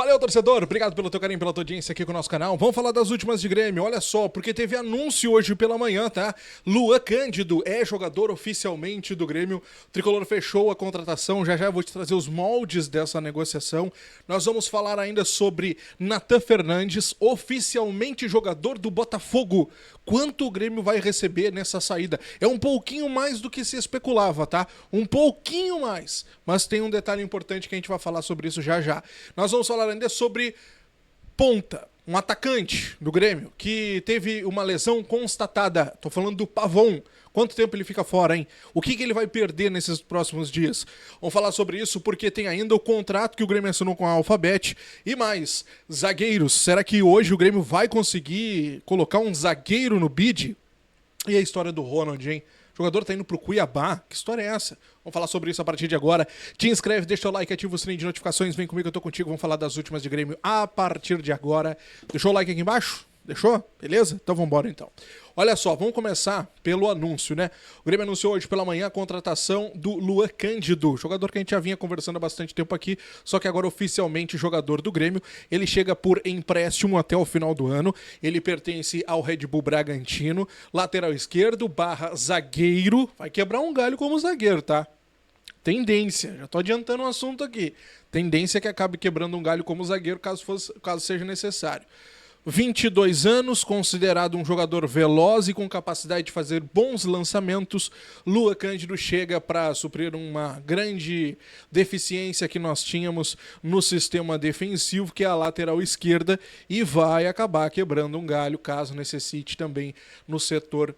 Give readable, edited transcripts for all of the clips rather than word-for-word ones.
Valeu, torcedor. Obrigado pelo teu carinho, pela tua audiência aqui com o nosso canal. Vamos falar das últimas de Grêmio. Olha só, porque teve anúncio hoje pela manhã, tá? Luan Cândido é jogador oficialmente do Grêmio. O Tricolor fechou a contratação. Já já eu vou te trazer os moldes dessa negociação. Nós vamos falar ainda sobre Natan Fernandes, oficialmente jogador do Botafogo. Quanto o Grêmio vai receber nessa saída? É um pouquinho mais do que se especulava, tá? Um pouquinho mais. Mas tem um detalhe importante que a gente vai falar sobre isso já já. Nós vamos falar ainda sobre Ponta, um atacante do Grêmio que teve uma lesão constatada. Tô falando do Pavon. Quanto tempo ele fica fora, hein? O que ele vai perder nesses próximos dias? Vamos falar sobre isso porque tem ainda o contrato que o Grêmio assinou com a Alphabet. E mais, zagueiros. Será que hoje o Grêmio vai conseguir colocar um zagueiro no bid? E a história do Ronald, hein? O jogador tá indo pro Cuiabá. Que história é essa? Vamos falar sobre isso a partir de agora. Te inscreve, deixa o like, ativa o sininho de notificações. Vem comigo, eu tô contigo. Vamos falar das últimas de Grêmio a partir de agora. Deixou o like aqui embaixo? Deixou? Beleza? Então vambora então. Olha só, vamos começar pelo anúncio, né? O Grêmio anunciou hoje pela manhã a contratação do Luan Cândido, jogador que a gente já vinha conversando há bastante tempo aqui, só que agora oficialmente jogador do Grêmio. Ele chega por empréstimo até o final do ano. Ele pertence ao Red Bull Bragantino, lateral esquerdo / zagueiro. Vai quebrar um galho como zagueiro, tá? Tendência, já tô adiantando um assunto aqui. Tendência que acabe quebrando um galho como zagueiro caso seja necessário. 22 anos, considerado um jogador veloz e com capacidade de fazer bons lançamentos, Luan Cândido chega para suprir uma grande deficiência que nós tínhamos no sistema defensivo, que é a lateral esquerda, e vai acabar quebrando um galho, caso necessite também no setor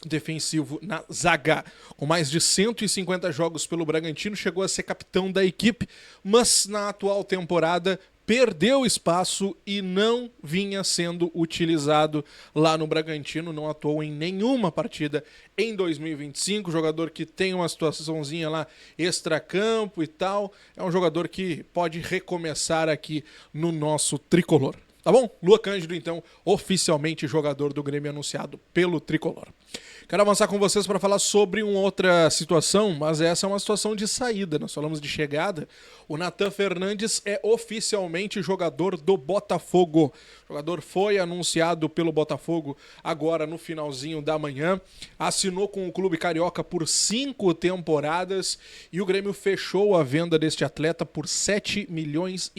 defensivo na zaga. Com mais de 150 jogos pelo Bragantino, chegou a ser capitão da equipe, mas na atual temporada perdeu espaço e não vinha sendo utilizado lá no Bragantino, não atuou em nenhuma partida em 2025, jogador que tem uma situaçãozinha lá extracampo e tal, é um jogador que pode recomeçar aqui no nosso tricolor. Tá bom? Luan Cândido, então, oficialmente jogador do Grêmio anunciado pelo Tricolor. Quero avançar com vocês para falar sobre uma outra situação, mas essa é uma situação de saída. Nós falamos de chegada. O Natan Fernandes é oficialmente jogador do Botafogo. O jogador foi anunciado pelo Botafogo agora no finalzinho da manhã. Assinou com o clube carioca por 5 temporadas e o Grêmio fechou a venda deste atleta por 7,5 milhões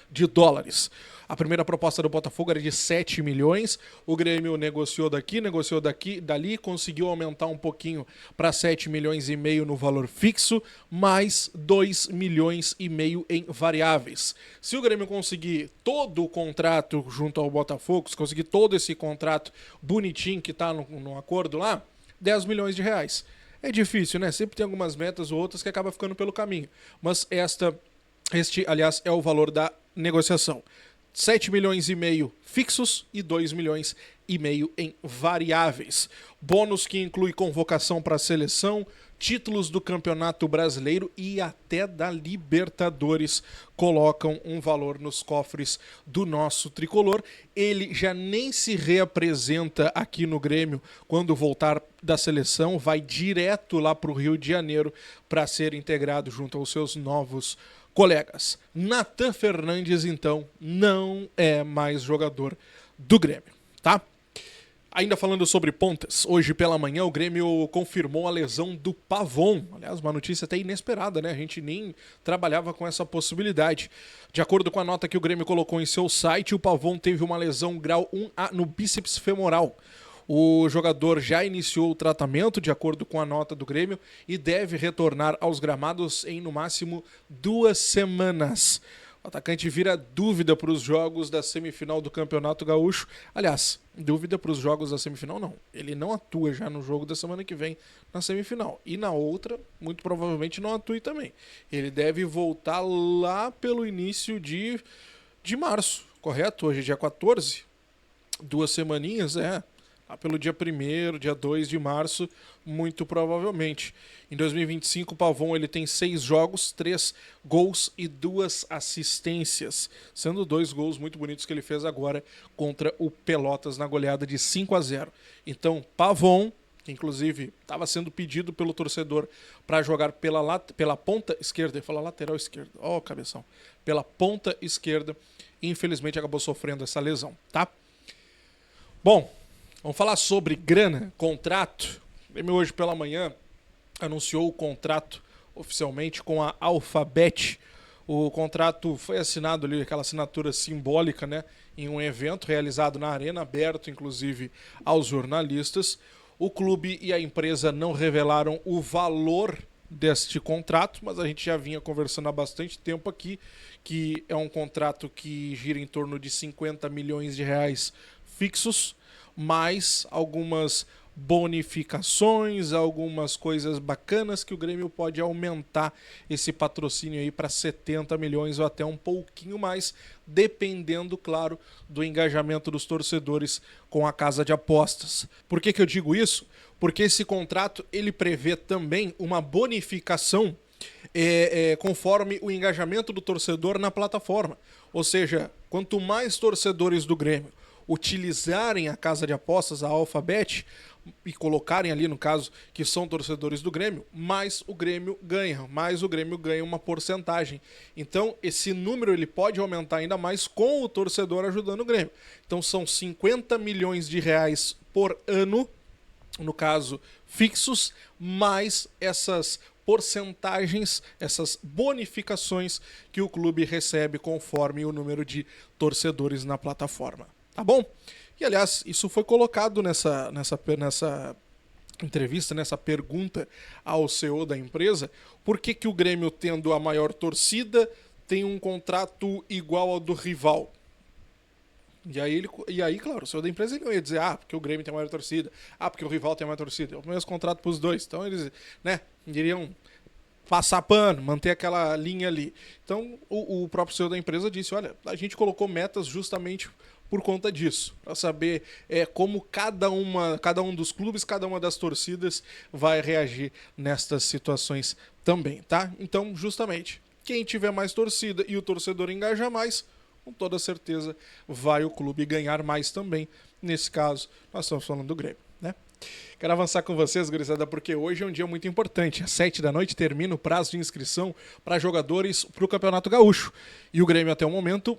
de dólares. A primeira proposta do Botafogo era de 7 milhões, o Grêmio negociou dali, conseguiu aumentar um pouquinho para 7,5 milhões no valor fixo, mais 2,5 milhões em variáveis. Se o Grêmio conseguir todo o contrato junto ao Botafogo, se conseguir todo esse contrato bonitinho que está no acordo lá, 10 milhões de reais. É difícil, né? Sempre tem algumas metas ou outras que acabam ficando pelo caminho. Mas este, aliás, é o valor da negociação. 7,5 milhões fixos e 2,5 milhões em variáveis. Bônus que inclui convocação para a seleção, títulos do Campeonato Brasileiro e até da Libertadores colocam um valor nos cofres do nosso tricolor. Ele já nem se reapresenta aqui no Grêmio quando voltar da seleção, vai direto lá para o Rio de Janeiro para ser integrado junto aos seus novos colegas. Natan Fernandes, então, não é mais jogador do Grêmio, tá? Ainda falando sobre pontas, hoje pela manhã o Grêmio confirmou a lesão do Pavon. Aliás, uma notícia até inesperada, né? A gente nem trabalhava com essa possibilidade. De acordo com a nota que o Grêmio colocou em seu site, o Pavon teve uma lesão grau 1A no bíceps femoral. O jogador já iniciou o tratamento, de acordo com a nota do Grêmio, e deve retornar aos gramados em, no máximo, 2 semanas. O atacante vira dúvida para os jogos da semifinal do Campeonato Gaúcho. Aliás, dúvida para os jogos da semifinal não. Ele não atua já no jogo da semana que vem na semifinal. E na outra, muito provavelmente não atue também. Ele deve voltar lá pelo início de março, correto? Hoje é dia 14. 2 semaninhas, lá pelo dia 1º, dia 2 de março, muito provavelmente. Em 2025, o Pavon ele tem 6 jogos, 3 gols e 2 assistências, sendo 2 gols muito bonitos que ele fez agora contra o Pelotas na goleada de 5-0. Então, Pavon que inclusive estava sendo pedido pelo torcedor para jogar pela ponta esquerda, eu ia falar lateral esquerda, ó, cabeção, pela ponta esquerda, e infelizmente acabou sofrendo essa lesão, tá? Bom, vamos falar sobre grana, contrato. O Grêmio hoje pela manhã anunciou o contrato oficialmente com a Alphabet. O contrato foi assinado ali, aquela assinatura simbólica, né, em um evento realizado na Arena, aberto inclusive aos jornalistas. O clube e a empresa não revelaram o valor deste contrato, mas a gente já vinha conversando há bastante tempo aqui, que é um contrato que gira em torno de 50 milhões de reais fixos, mais algumas bonificações, algumas coisas bacanas que o Grêmio pode aumentar esse patrocínio aí para 70 milhões ou até um pouquinho mais, dependendo, claro, do engajamento dos torcedores com a casa de apostas. Por que eu digo isso? Porque esse contrato ele prevê também uma bonificação conforme o engajamento do torcedor na plataforma. Ou seja, quanto mais torcedores do Grêmio utilizarem a casa de apostas, a Alphabet, e colocarem ali, no caso, que são torcedores do Grêmio, mais o Grêmio ganha uma porcentagem. Então, esse número ele pode aumentar ainda mais com o torcedor ajudando o Grêmio. Então, são 50 milhões de reais por ano, no caso, fixos, mais essas porcentagens, essas bonificações que o clube recebe conforme o número de torcedores na plataforma. Tá bom? E, aliás, isso foi colocado nessa entrevista, nessa pergunta ao CEO da empresa, por que o Grêmio, tendo a maior torcida, tem um contrato igual ao do rival? E aí, claro, o CEO da empresa ele não ia dizer, porque o Grêmio tem a maior torcida, porque o rival tem a maior torcida. É o mesmo contrato para os dois. Então, eles, né, iriam passar pano, manter aquela linha ali. Então, o próprio CEO da empresa disse, olha, a gente colocou metas justamente por conta disso, para saber como cada um dos clubes, cada uma das torcidas vai reagir nestas situações também, tá? Então, justamente, quem tiver mais torcida e o torcedor engajar mais, com toda certeza vai o clube ganhar mais também. Nesse caso, nós estamos falando do Grêmio, né? Quero avançar com vocês, gurizada, porque hoje é um dia muito importante. Às 7 da noite termina o prazo de inscrição para jogadores para o Campeonato Gaúcho. E o Grêmio, até o momento,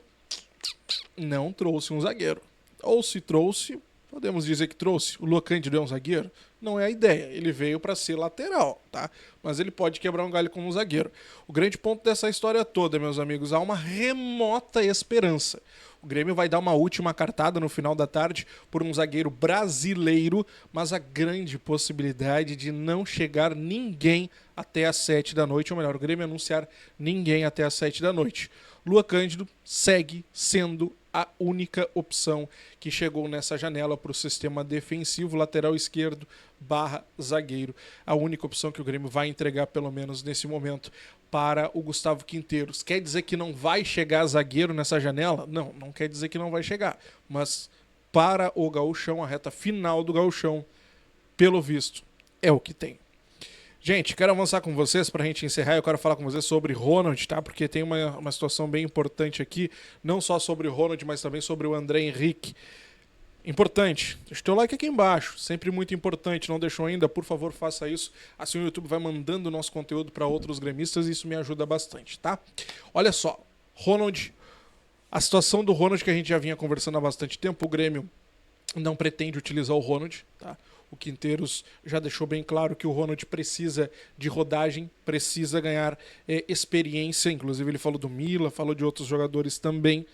não trouxe um zagueiro. Ou se trouxe, podemos dizer que trouxe. O Luan Cândido é um zagueiro? Não é a ideia. Ele veio para ser lateral, tá? Mas ele pode quebrar um galho como um zagueiro. O grande ponto dessa história toda, meus amigos, há uma remota esperança. O Grêmio vai dar uma última cartada no final da tarde por um zagueiro brasileiro, mas a grande possibilidade de não chegar ninguém até às 7 da noite, ou melhor, o Grêmio anunciar ninguém até às 7 da noite. Luan Cândido segue sendo a única opção que chegou nessa janela para o sistema defensivo, lateral esquerdo / zagueiro. A única opção que o Grêmio vai entregar, pelo menos nesse momento, para o Gustavo Quinteiros. Quer dizer que não vai chegar zagueiro nessa janela? Não, não quer dizer que não vai chegar. Mas para o Gauchão, a reta final do Gauchão, pelo visto, é o que tem. Gente, quero avançar com vocês para a gente encerrar. Eu quero falar com vocês sobre Ronald, tá? Porque tem uma situação bem importante aqui, não só sobre o Ronald, mas também sobre o André Henrique. Importante, deixa o teu like aqui embaixo, sempre muito importante. Não deixou ainda, por favor, faça isso. Assim o YouTube vai mandando o nosso conteúdo para outros gremistas e isso me ajuda bastante, tá? Olha só, Ronald, a situação do Ronald que a gente já vinha conversando há bastante tempo, o Grêmio não pretende utilizar o Ronald, tá? O Quinteiros já deixou bem claro que o Ronald precisa de rodagem, precisa ganhar experiência, inclusive ele falou do Mila, falou de outros jogadores também,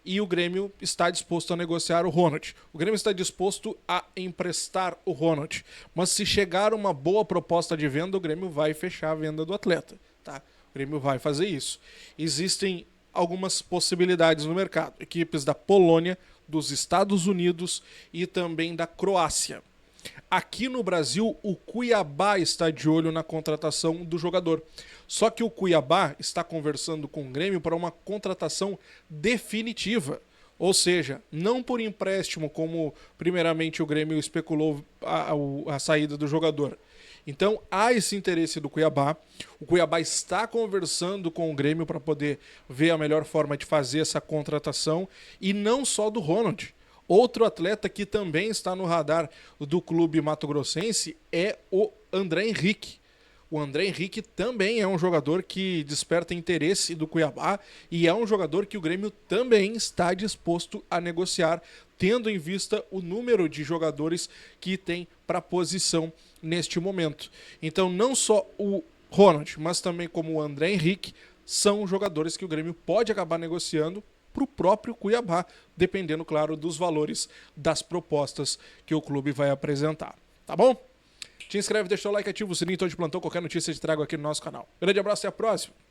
e o Grêmio está disposto a negociar o Ronald. O Grêmio está disposto a emprestar o Ronald, mas se chegar uma boa proposta de venda, o Grêmio vai fechar a venda do atleta, tá? O Grêmio vai fazer isso. Existem algumas possibilidades no mercado, equipes da Polônia, dos Estados Unidos e também da Croácia. Aqui no Brasil, o Cuiabá está de olho na contratação do jogador. Só que o Cuiabá está conversando com o Grêmio para uma contratação definitiva. Ou seja, não por empréstimo, como primeiramente o Grêmio especulou a saída do jogador. Então há esse interesse do Cuiabá. O Cuiabá está conversando com o Grêmio para poder ver a melhor forma de fazer essa contratação. E não só do Ronald. Outro atleta que também está no radar do clube mato-grossense é o André Henrique. O André Henrique também é um jogador que desperta interesse do Cuiabá e é um jogador que o Grêmio também está disposto a negociar, tendo em vista o número de jogadores que tem para a posição neste momento. Então, não só o Ronald, mas também como o André Henrique, são jogadores que o Grêmio pode acabar negociando para o próprio Cuiabá, dependendo, claro, dos valores das propostas que o clube vai apresentar. Tá bom? Te inscreve, deixa o like, ativa o sininho, tô de plantão, qualquer notícia te trago aqui no nosso canal. Grande abraço e até a próxima!